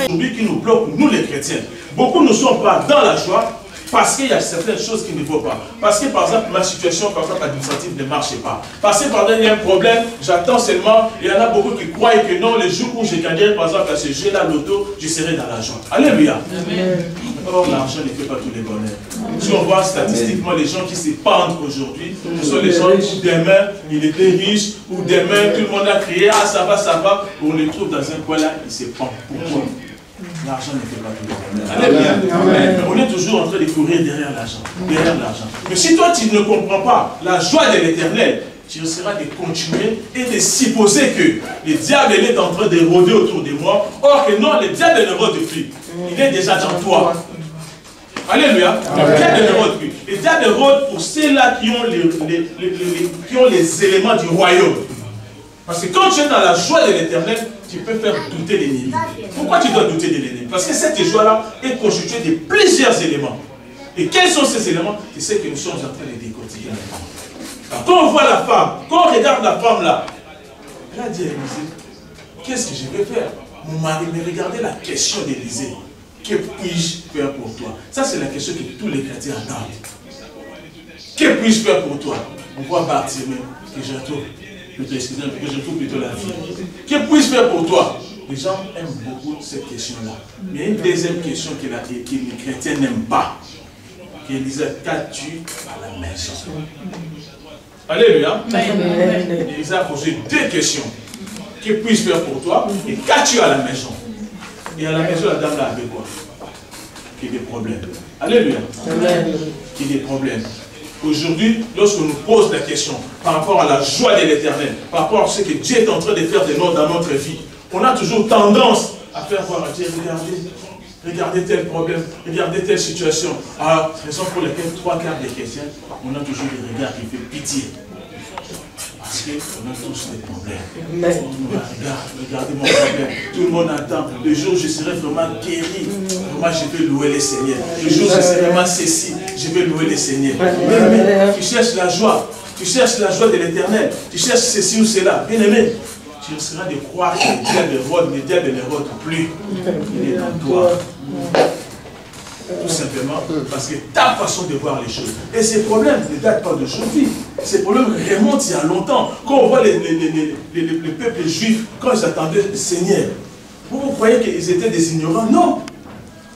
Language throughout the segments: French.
Aujourd'hui qui nous bloque, nous les chrétiens, beaucoup ne sont pas dans la joie parce qu'il y a certaines choses qui ne vont pas. Parce que par exemple ma situation, par exemple administrative ne marche pas. Parce que par exemple il y a un problème, j'attends seulement, il y en a beaucoup qui croient que non, les jours où je gagnerai par exemple à ce jeu-là, l'auto, je serai dans la joie. Alléluia. Or l'argent ne fait pas tous les bonheurs. Si on voit statistiquement les gens qui se pendent aujourd'hui, ce sont les gens où demain il était riche, ou demain tout le monde a crié, ah ça va, on les trouve dans un coin là, ils se pendent. Pourquoi? L'argent ne fait pas tout le bonheur. Alléluia. On est toujours en train de courir derrière l'argent. Mais si toi tu ne comprends pas la joie de l'éternel, tu risqueras de continuer et de supposer que le diable est en train de rôder autour de moi. Or que non, le diable ne rôde plus. Il est déjà dans toi. Alléluia. Le diable ne rôde plus. Le diable rôde pour ceux-là qui ont les éléments du royaume. Parce que quand tu es dans la joie de l'éternel, tu peux faire douter l'ennemi. Pourquoi tu dois douter de l'ennemi? Parce que cette joie-là est constituée de plusieurs éléments. Et quels sont ces éléments? C'est ce que nous sommes en train de décortiquer. Quand on voit la femme, quand on regarde la femme là, elle a dit à Élisée, qu'est-ce que je vais faire? Mon mari, mais regardez la question d'Élisée. Que puis-je faire pour toi? Ça, c'est la question que tous les chrétiens attendent. Que puis-je faire pour toi? On voit Bartimée, que j'entoure. Que je trouve plutôt la vie. Que puis-je faire pour toi? Les gens aiment beaucoup cette question-là. Mais il y a une deuxième question que les chrétiens n'aiment pas. Qui disait, qu'as-tu à la maison? Alléluia. Élisée a posé deux questions. Que puis-je faire pour toi? Et qu'as-tu à la maison? Et à la maison, la dame là avait quoi? Qui a des problèmes. Alléluia. Qui a des problèmes. Aujourd'hui, lorsqu'on nous pose la question par rapport à la joie de l'éternel, par rapport à ce que Dieu est en train de faire de nous dans notre vie, on a toujours tendance à faire voir à Dieu, regardez tel problème, regardez telle situation. Alors, raison pour laquelle 3 quarts des chrétiens, on a toujours des regards qui font pitié. Parce qu'on a tous des problèmes. Regardez mon problème. Tout le monde attend. Le jour où je serai vraiment guéri, moi je vais louer le Seigneur. Le jour où je serai vraiment ceci, je vais louer le Seigneur. Bien-aimé, tu cherches la joie. Tu cherches la joie de l'éternel. Tu cherches ceci ou cela. Bien-aimé, tu risqueras de croire que le diable ne rôde plus. Il est dans toi. Tout simplement parce que ta façon de voir les choses. Et ces problèmes ne datent pas d'aujourd'hui. Ces problèmes remontent il y a longtemps. Quand on voit les peuples juifs, quand ils attendaient le Seigneur, vous croyez qu'ils étaient des ignorants? Non.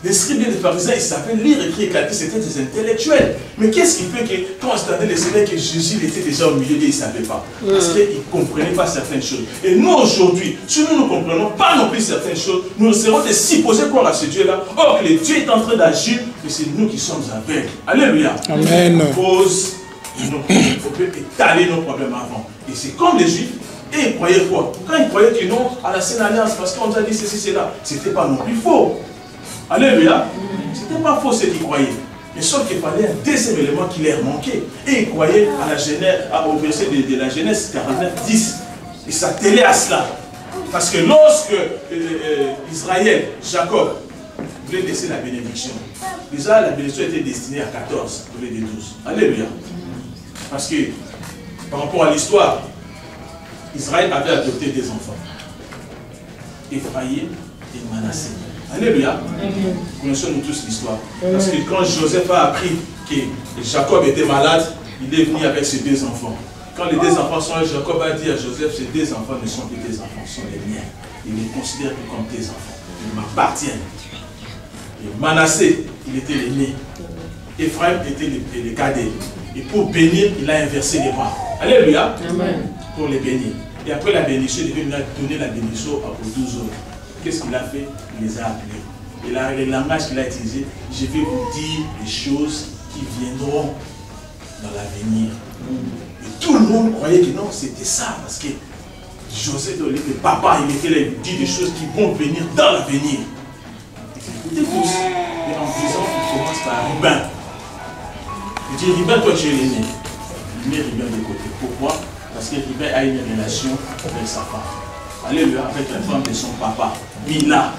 Les scribes et les pharisiens, ils savaient lire, écrire, calculer, c'était des intellectuels. Mais qu'est-ce qui fait que quand ils attendaient le Seigneur, que Jésus était déjà au milieu d'eux, ils ne savaient pas? Parce qu'ils ne comprenaient pas certaines choses. Et nous aujourd'hui, si nous ne comprenons pas non plus certaines choses, nous serons de supposer croire à ce Dieu-là. Or que le Dieu est en train d'agir, mais c'est nous qui sommes aveugles. Alléluia. Amen. On peut étaler nos problèmes avant. Et c'est comme les Juifs. Et ils croyaient quoi? Quand ils croyaient que non, à la Sainte Alliance, parce qu'on nous a dit ceci, cela, ce n'était pas non plus faux. Alléluia. Ce n'était pas faux ce qu'ils croyaient. Mais sauf qu'il fallait un deuxième élément qui leur manquait. Et ils croyaient à la Genèse, au verset de la Genèse 49, 10. Ils s'attelaient à cela. Parce que lorsque Israël, Jacob, voulait laisser la bénédiction, déjà la bénédiction était destinée à 14 au lieu de 12. Alléluia. Parce que par rapport à l'histoire, Israël avait adopté des enfants. Ephraïm et Manassé. Alléluia. Connaissons nous tous l'histoire. Parce que quand Joseph a appris que Jacob était malade, il est venu avec ses 2 enfants. Quand les 2 enfants sont là, Jacob a dit à Joseph, ces 2 enfants ne sont plus tes enfants, sont les miens. Il les considère comme tes enfants. Ils m'appartiennent. Et Manassé, il était l'aîné. Ephraim était le cadet. Et pour bénir, il a inversé les bras. Alléluia. Amen. Pour les bénir. Et après la bénédiction, il devait donner la bénédiction aux 12 autres. Qu'est-ce qu'il a fait? Il les a appelés. Et le langage qu'il a utilisé, je vais vous dire les choses qui viendront. dans l'avenir. Et tout le monde croyait que non, c'était ça, parce que Joseph, le papa, il était là, il dit des choses qui vont venir dans l'avenir. Écoutez tous. Et en disant, il commence par Rubin. Il dit, Rubin, toi tu es l'aîné. Il met Rubin de côté. Pourquoi? Parce que Rubin a une relation avec sa femme. Alléluia, avec la femme de son papa, Mina.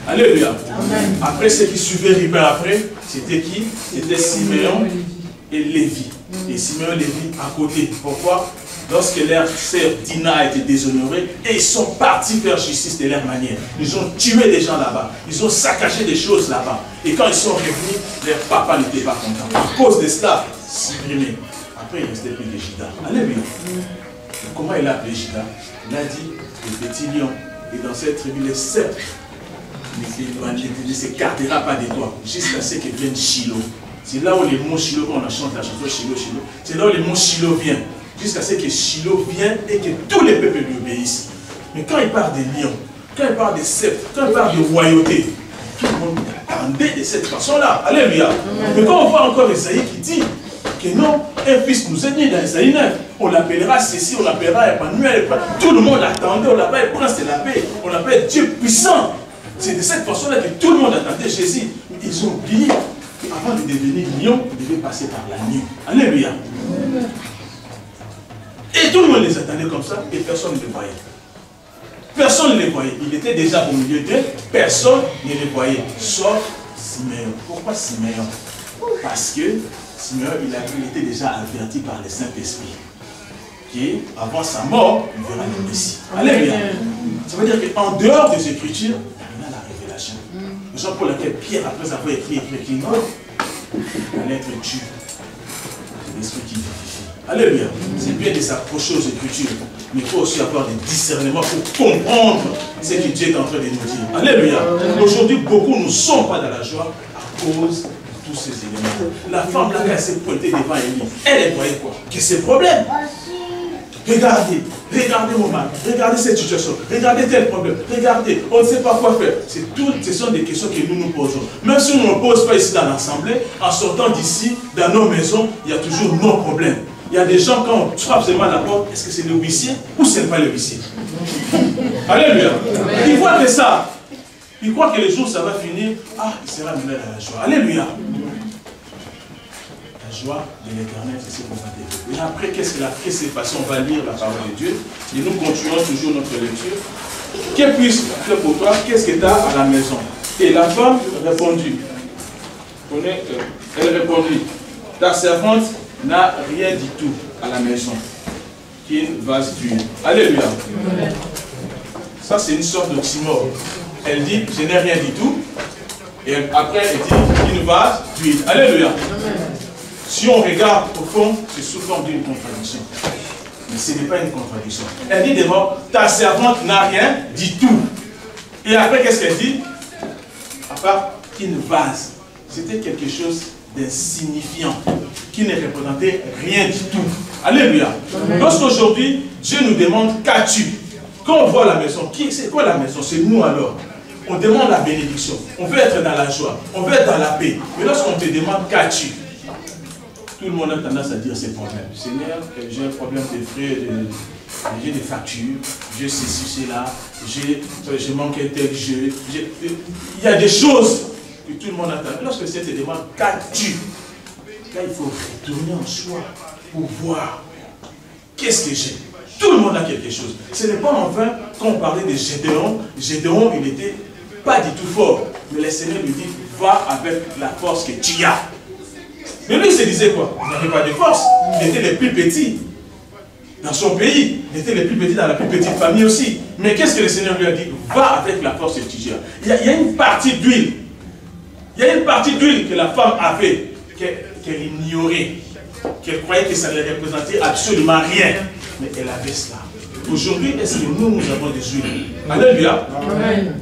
Alléluia. Amen. Après, ce qui suivait Rubin après, c'était qui? C'était Siméon et Lévi. Et Siméon et Lévi à côté. Pourquoi? Lorsque leur sœur Dina a été déshonorée, et ils sont partis faire justice de leur manière. Ils ont tué des gens là-bas. Ils ont saccagé des choses là-bas. Et quand ils sont revenus, leur papa n'était pas content. À cause de cela, supprimé. Après, il restait plus que Juda. Alléluia. Comment il a appelé Juda? Il a dit, le petit lion. Et dans cette tribu, les sept ne s'écartera pas de toi, jusqu'à ce que vienne Shiloh. C'est là où les mots Shiloh, quand on a chanté la chanson Shiloh, Shiloh, c'est là où les mots Shiloh viennent. Jusqu'à ce que Shiloh vienne et que tous les peuples lui obéissent. Mais quand il parle des lions, quand il parle des sceptres, quand il parle de royauté, tout le monde attendait de cette façon-là. Alléluia. Mais quand on voit encore Esaïe qui dit que non, un fils nous est né dans Esaïe 9, on l'appellera ceci, on l'appellera Emmanuel. Tout le monde attendait, on l'appelle prince de la paix, on l'appelle Dieu puissant. C'est de cette façon-là que tout le monde attendait Jésus. Mais ils ont oublié qu'avant de devenir lion, il devait passer par l'agneau. Alléluia. Et tout le monde les attendait comme ça, et personne ne les voyait. Personne ne les voyait. Il était déjà au milieu d'eux, personne ne les voyait, sauf Siméon. Pourquoi Siméon? Parce que Siméon, il était déjà averti par le Saint-Esprit qu'avant sa mort, il verra le Messie. Alléluia. Ça veut dire qu'en dehors des Écritures, il y a la révélation. Raison pour laquelle Pierre, après avoir écrit la lettre tue. C'est l'Esprit qui vérifie. Alléluia. C'est bien de s'approcher aux Écritures, mais il faut aussi avoir des discernements pour comprendre ce que Dieu est en train de nous dire. Alléluia. Aujourd'hui, beaucoup ne sont pas dans la joie à cause de tous ces éléments. La femme là, quand elle s'est pointée devant Élie, elle voyait quoi? Que c'est problème. Regardez, regardez mon mari, regardez cette situation, regardez tel problème, regardez, on ne sait pas quoi faire. Ce sont des questions que nous nous posons. Même si on ne pose pas ici dans l'assemblée, en sortant d'ici, dans nos maisons, il y a toujours nos problèmes. Il y a des gens, quand on frappe seulement la porte, est-ce que c'est le huissier ou ce n'est pas le huissier? Alléluia. Ils voient que ça. Ils croient que les jours, ça va finir. Ah, il sera mené à la joie. Alléluia. La joie de l'éternel, c'est ce qu'on va développer. Et après, qu'est-ce qui s'est passé? On va lire la parole de Dieu. Et nous continuons toujours notre lecture. Que puis-je faire pour toi? Qu'est-ce que tu as à la maison? Et la femme répondit. Elle répondit. Ta servante n'a rien du tout à la maison qu'une vase d'huile. Alléluia. Ça, c'est une sorte d'oxymore. Elle dit, je n'ai rien du tout. Et après, elle dit, une vase d'huile. Alléluia. Si on regarde au fond, c'est sous forme d'une contradiction. Mais ce n'est pas une contradiction. Elle dit d'abord, ta servante n'a rien du tout. Et après, qu'est-ce qu'elle dit? À part qu'une vase. C'était quelque chose d'insignifiant, qui ne représentait rien du tout. Alléluia. Lorsqu'aujourd'hui, Dieu nous demande, qu'as-tu? Quand on voit la maison, c'est quoi la maison? C'est nous alors. On demande la bénédiction. On veut être dans la joie. On veut être dans la paix. Mais lorsqu'on te demande, qu'as-tu? Tout le monde a tendance à dire ses problèmes. Seigneur, j'ai un problème de frais, j'ai des factures, j'ai ceci, cela, j'ai manqué tel jeu. Il y a des choses que tout le monde attend. Lorsque le Seigneur te demande, qu'as-tu? Là, il faut retourner en soi pour voir qu'est-ce que j'ai. Tout le monde a quelque chose. Ce n'est pas en vain quand on parlait de Gédéon. Gédéon, il n'était pas du tout fort. Mais le Seigneur lui dit, va avec la force que tu as. Mais lui, il se disait quoi? Il n'avait pas de force. Il était le plus petit dans son pays. Il était le plus petit dans la plus petite famille aussi. Mais qu'est-ce que le Seigneur lui a dit? Va avec la force que tu as. Il y a une partie d'huile. Il y a une partie d'huile que la femme avait, qu'elle ignorait, qu'elle croyait que ça ne représentait absolument rien. Mais elle avait cela. Aujourd'hui, est-ce que nous avons des huiles? Alléluia. Amen.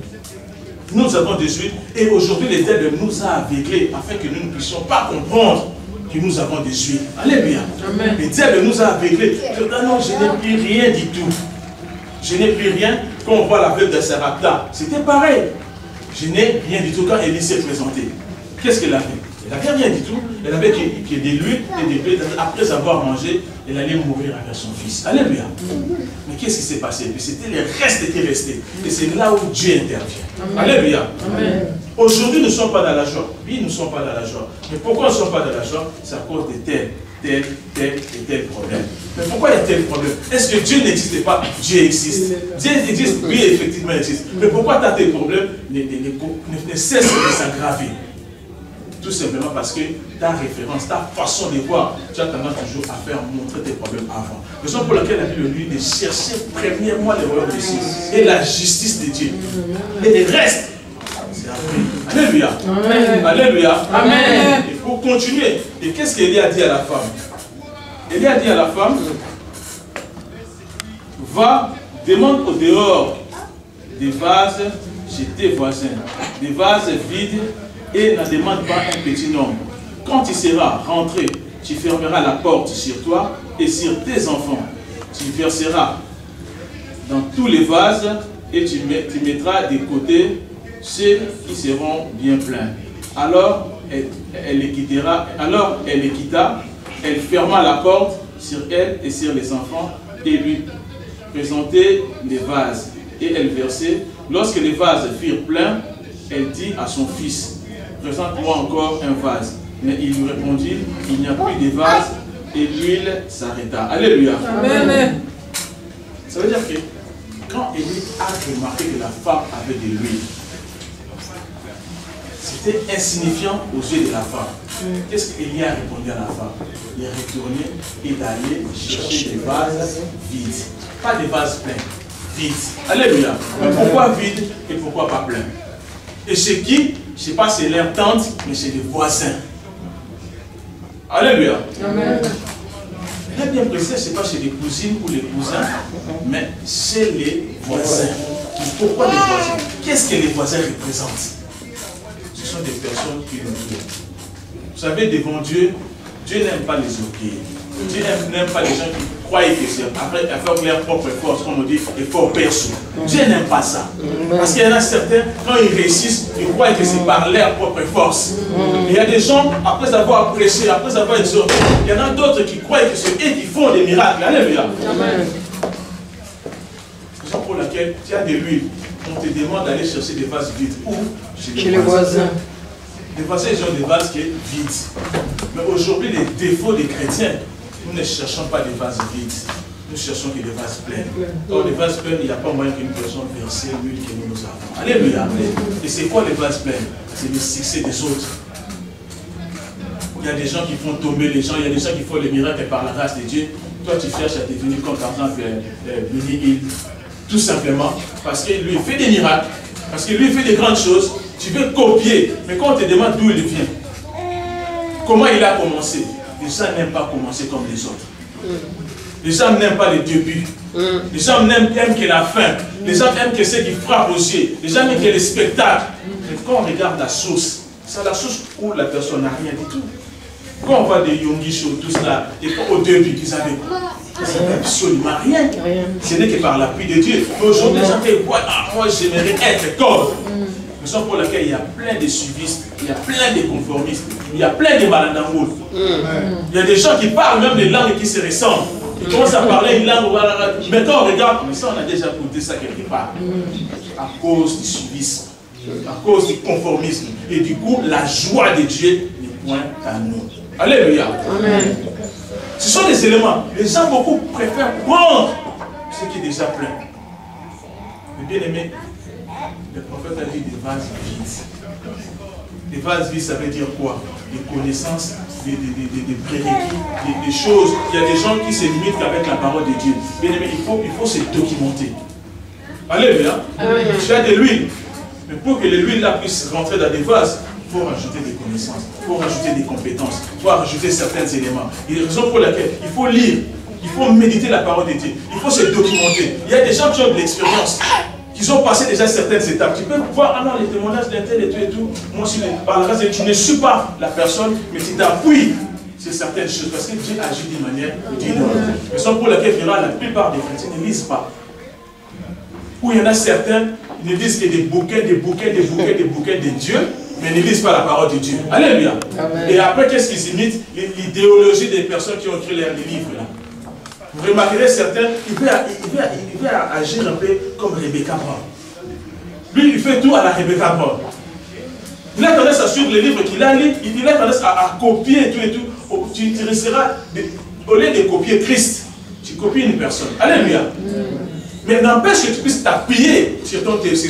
Nous avons des huiles. Et aujourd'hui, le diable nous a aveuglés afin que nous ne puissions pas comprendre que nous avons des huiles. Alléluia. Amen. Le diable nous a aveuglés. Non, je n'ai plus rien du tout. Je n'ai plus rien. Quand on voit la veuve de Sarepta, c'était pareil. Je n'ai rien du tout quand Élie s'est présentée. Qu'est-ce qu'elle a fait? Elle n'avait rien du tout. Elle avait que de l'huile et des blés. Après avoir mangé, elle allait mourir avec son fils. Alléluia. Mais qu'est-ce qui s'est passé? C'était les restes qui étaient restés. Et c'est là où Dieu intervient. Alléluia. Aujourd'hui, nous ne sommes pas dans la joie. Oui, nous ne sommes pas dans la joie. Mais pourquoi nous ne sommes pas dans la joie? C'est à cause de tel et tel problème. Mais pourquoi il y a tel problème? Est-ce que Dieu n'existe pas? Dieu existe. Dieu existe, oui, effectivement, il existe. Mais pourquoi tu as tes problèmes ne cessent de s'aggraver? Tout simplement parce que ta référence, ta façon de voir, tu as tendance toujours à faire montrer tes problèmes avant. Raison pour laquelle la Bible lui dit de chercher premièrement les royaumes de Dieu et la justice de Dieu. Et le reste, c'est après. Alléluia. Amen. Alléluia. Amen. Il faut continuer. Et qu'est-ce qu'Élie a dit à la femme? Élie a dit à la femme, va, demande au dehors des vases chez tes voisins, des vases vides, et ne demande pas un petit nombre. Quand tu seras rentré, tu fermeras la porte sur toi et sur tes enfants. Tu verseras dans tous les vases et tu mettras de côté ceux qui seront bien pleins. Alors elle les quittera. Alors elle les quitta. Elle ferma la porte sur elle et sur les enfants et lui présentait les vases. Et elle versait. Lorsque les vases furent pleins, elle dit à son fils, présente-moi encore un vase. Mais il lui répondit, il n'y a plus de vase, et l'huile s'arrêta. Alléluia. Amen. Ça veut dire que quand Élie a remarqué que la femme avait de l'huile, c'était insignifiant aux yeux de la femme. Qu'est-ce qu'Élie a répondu à la femme? Il est retourné et d'aller chercher des vases vides. Pas des vases pleins, vides. Alléluia. Mais pourquoi vide et pourquoi pas plein? Et chez qui? Je ne sais pas, c'est leur tante, mais c'est les voisins. Alléluia. Amen. Elle a bien précisé, ce n'est pas chez les cousines ou les cousins, mais chez les voisins. Pourquoi les voisins? Qu'est-ce que les voisins représentent? Ce sont des personnes qui nous tuent. Vous savez, devant Dieu, Dieu n'aime pas les orgueils. Dieu n'aime pas les gens qui croient que c'est après avec leur propre force, comme on dit, effort perso. Dieu n'aime pas ça. Parce qu'il y en a certains, quand ils réussissent, ils croient que c'est par leur propre force. Et il y a des gens, après avoir prêché, après avoir exhorté, il y en a d'autres qui croient que c'est eux qui font des miracles. Alléluia. C'est ça pour laquelle tu as de l'huile. On te demande d'aller chercher des vases vides. Où? Chez les voisins. Les voisins, ils ont des vases qui sont vides. Mais aujourd'hui, les défauts des chrétiens, nous ne cherchons pas des vases vides. Nous cherchons que des vases pleins. Dans les vases pleins, il n'y a pas moyen qu'une personne verse l'huile que nous avons. Alléluia. Et c'est quoi les vases pleins? C'est le succès des autres. Il y a des gens qui font tomber les gens, il y a des gens qui font les miracles par la grâce de Dieu. Toi, tu cherches à devenir comme par exemple Billy. Tout simplement parce que lui fait des miracles, parce que lui fait des grandes choses. Tu veux copier, mais quand on te demande d'où il vient, comment il a commencé, les gens n'aiment pas commencer comme les autres. Les gens n'aiment pas les débuts. Les gens n'aiment que la fin. Les gens aiment que ce qui frappe aux yeux. Les gens n'aiment que les spectacles. Mais quand on regarde la source, c'est la source où la personne n'a rien du tout. Quand on voit des Yongi Show, tout cela, et au début, ils avaient absolument rien. Ce n'est que par l'appui de Dieu. Mais aujourd'hui, les gens qui voient, ah, moi j'aimerais être comme. Raison pour laquelle il y a plein de suivistes, il y a plein de conformistes, il y a plein de malandangos. Il y a des gens qui parlent même des langues qui se ressemblent. Ils commencent à parler une langue, mais quand on regarde, mais ça on a déjà écouté ça quelque part. À cause du suivisme, à cause du conformisme. Et du coup, la joie de Dieu n'est point à nous. Alléluia. Amen. Ce sont des éléments. Les gens beaucoup préfèrent prendre ce qui est déjà plein. Mais bien aimé, le prophète a dit des vases vides. Des vases vides, ça veut dire quoi? Des connaissances, des prérequis, des choses. Il y a des gens qui se limitent qu'avec la parole de Dieu. Bien aimé, il faut se documenter. Alléluia. Tu as de l'huile. Mais pour que l'huile là puisse rentrer dans des vases, il faut rajouter des connaissances, il faut rajouter des compétences, il faut rajouter certains éléments. Et la raison pour laquelle il faut lire, il faut méditer la parole de Dieu, il faut se documenter. Il y a des gens qui ont de l'expérience, qui ont passé déjà certaines étapes. Tu peux voir, ah non, les témoignages d'un tel et tout. Moi, par la grâce de Dieu, tu ne suis pas la personne, mais tu t'appuies sur certaines choses. Parce que Dieu agit d'une manière différente. La raison pour laquelle la plupart des chrétiens ne lisent pas. Ou il y en a certains, ils ne disent que des bouquets de Dieu, mais ne lisent pas la parole de Dieu. Alléluia. Amen. Et après, qu'est-ce qu'ils imitent? L'idéologie des personnes qui ont écrit les livres. Là. Vous remarquerez certains, il veut agir un peu comme Rebecca Brown. Lui, il fait tout à la Rebecca Brown. Il a tendance à suivre les livres qu'il a lus, il a tendance à copier tout et tout. Tu resteras, au lieu de copier Christ, tu copies une personne. Alléluia. Mais n'empêche que tu puisses t'appuyer sur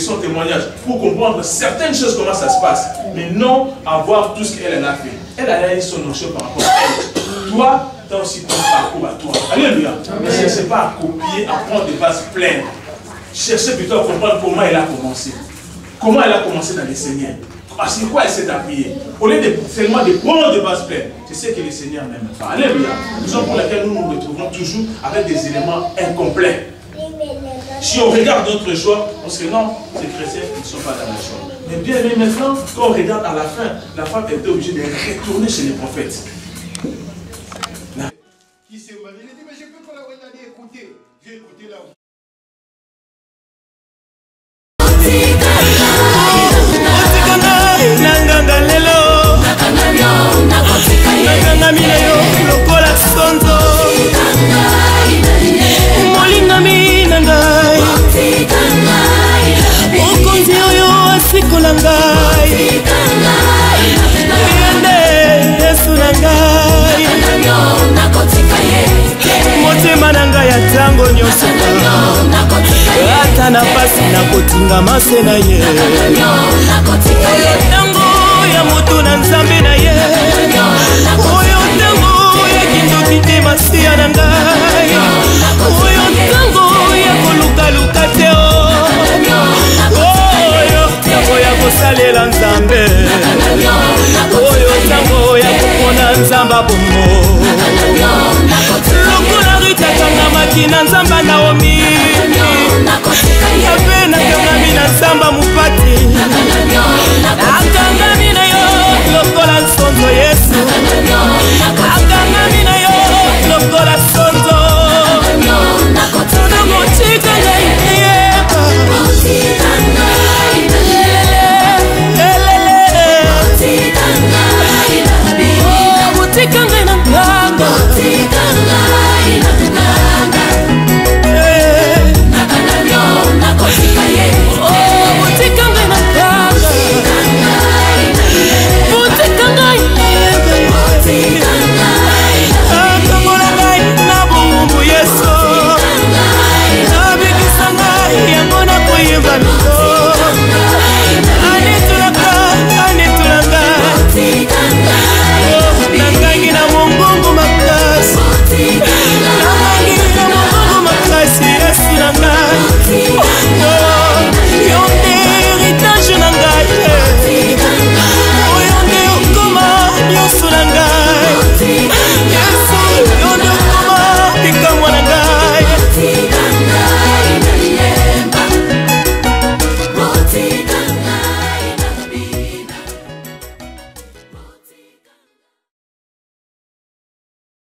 son témoignage pour comprendre certaines choses, comment ça se passe. Mais non avoir tout ce qu'elle a fait. Elle a eu son notion par rapport à elle. Toi, tu as aussi ton parcours à toi. Alléluia. Ne cherchez pas à copier, à prendre des bases pleines. Cherchez plutôt à comprendre comment elle a commencé. Comment elle a commencé dans les Seigneurs. Sur quoi elle s'est appuyée. Au lieu seulement de prendre des bases pleines, c'est ce que les Seigneurs n'aiment pas. Alléluia. Raison pour laquelle nous nous retrouvons toujours avec des éléments incomplets. Si on regarde notre joie, on se dit non, ces chrétiens ne sont pas dans la joie. Mais bien, mais maintenant, quand on regarde à la fin, la femme était obligée de retourner chez les prophètes. Qui s'est marié, il a dit, mais je peux pas la regarder, écouter. J'ai écouté là. Nanganga lelo Nanganga mineyo lokola sonzo Molinga minangai Okonzi oyo asikola ngai Yende Yesu nangai Motema nangai ya tango nyonso Ata na pasi na kotinga mase na ye Oyo tango ya mutu na nzambe na ye Oyo tango ya kindoki te masiya na ngai Oyo tango ya kolukaluka te Oyo tango ya kosalela nzambe Oyo tango ya kopona nzamba bombo Lokola Rita kangamaki na nzamba Naomi